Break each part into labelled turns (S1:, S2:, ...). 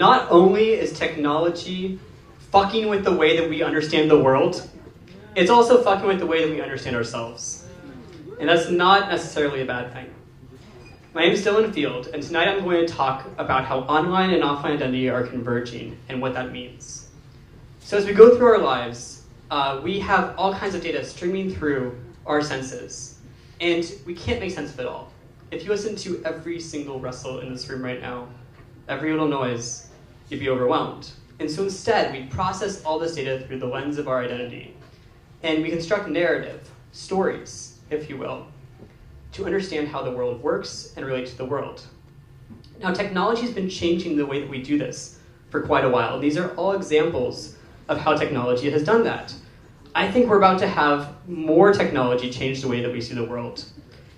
S1: not only is technology fucking with the way that we understand the world, it's also fucking with the way that we understand ourselves. And that's not necessarily a bad thing. My name is Dylan Field, and tonight I'm going to talk about how online and offline identity are converging and what that means. So as we go through our lives, we have all kinds of data streaming through our senses, and we can't make sense of it all. If you listen to every single rustle in this room right now, every little noise, you'd be overwhelmed. And so instead, we process all this data through the lens of our identity. And we construct narrative, stories, if you will, to understand how the world works and relate to the world. Now, technology has been changing the way that we do this for quite a while. These are all examples of how technology has done that. I think we're about to have more technology change the way that we see the world.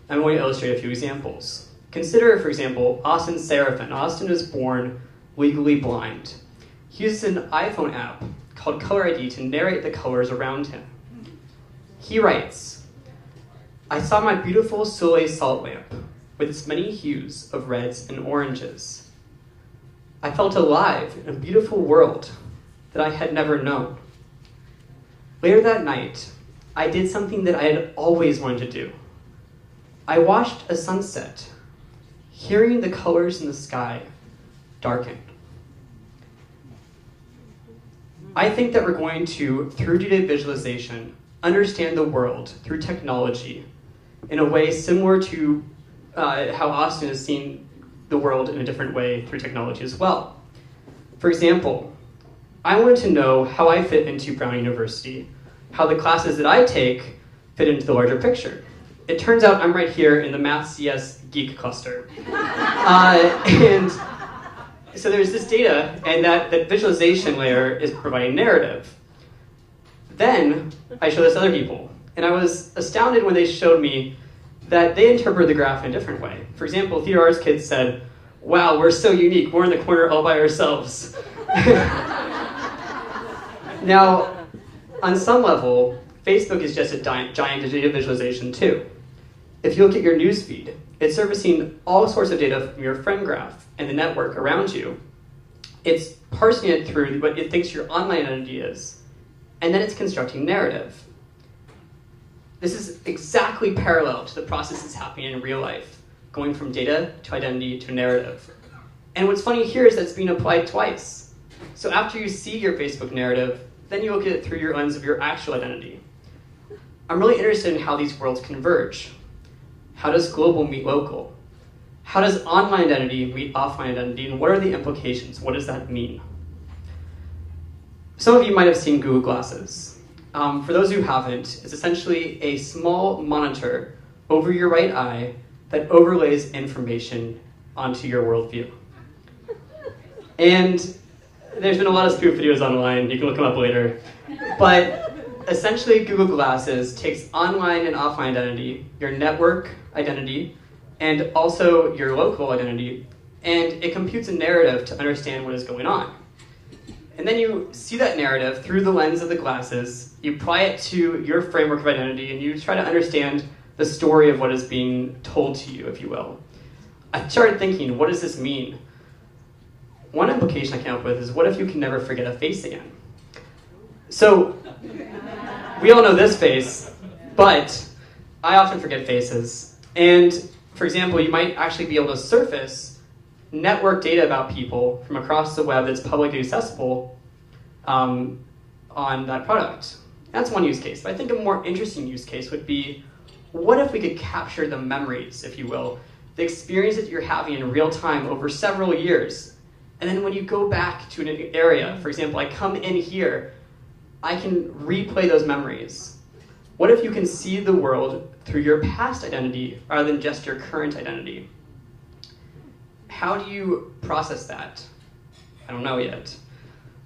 S1: I'm going to illustrate a few examples. Consider, for example, Austin Serafin. Austin was born legally blind. He uses an iPhone app called Color ID to narrate the colors around him. He writes, "I saw my beautiful Soleil salt lamp with its many hues of reds and oranges. I felt alive in a beautiful world that I had never known. Later that night, I did something that I had always wanted to do. I watched a sunset, hearing the colors in the sky darken." I think that we're going to, through data visualization, understand the world through technology in a way similar to how Austin has seen the world in a different way through technology as well. For example, I wanted to know how I fit into Brown University, how the classes that I take fit into the larger picture. It turns out I'm right here in the Math CS geek cluster. And so there's this data, and that visualization layer is providing narrative. Then I show this to other people, and I was astounded when they showed me that they interpret the graph in a different way. For example, Theodore's kids said, "Wow, we're so unique, we're in the corner all by ourselves." Now, on some level, Facebook is just a giant data visualization too. If you look at your newsfeed, it's servicing all sorts of data from your friend graph and the network around you. It's parsing it through what it thinks your online identity is, and then it's constructing narrative. This is exactly parallel to the processes happening in real life, going from data to identity to narrative. And what's funny here is that it's being applied twice. So after you see your Facebook narrative, then you look at it through your lens of your actual identity. I'm really interested in how these worlds converge. How does global meet local? How does online identity meet offline identity, and what are the implications? What does that mean? Some of you might have seen Google Glasses. For those who haven't, it's essentially a small monitor over your right eye that overlays information onto your worldview. And there's been a lot of spoof videos online, you can look them up later. But essentially, Google Glasses takes online and offline identity, your network identity, and also your local identity, and it computes a narrative to understand what is going on. And then you see that narrative through the lens of the glasses, you apply it to your framework of identity, and you try to understand the story of what is being told to you, if you will. I started thinking, what does this mean? One implication I came up with is, what if you can never forget a face again? So, we all know this face, but I often forget faces. And for example, you might actually be able to surface network data about people from across the web that's publicly accessible on that product. That's one use case. But I think a more interesting use case would be, what if we could capture the memories, if you will, the experience that you're having in real time over several years. And then when you go back to an area, for example, I come in here, I can replay those memories. What if you can see the world through your past identity rather than just your current identity? How do you process that? I don't know yet.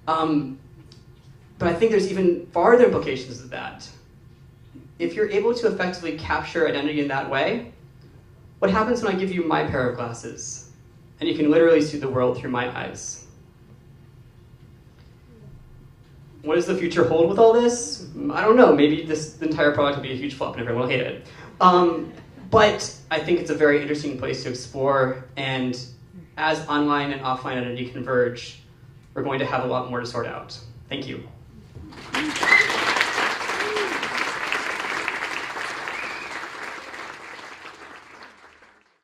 S1: But I think there's even farther implications of that. If you're able to effectively capture identity in that way, what happens when I give you my pair of glasses and you can literally see the world through my eyes? What does the future hold with all this? I don't know. Maybe the entire product will be a huge flop and everyone will hate it. But I think it's a very interesting place to explore, and as online and offline identity converge, we're going to have a lot more to sort out. Thank you.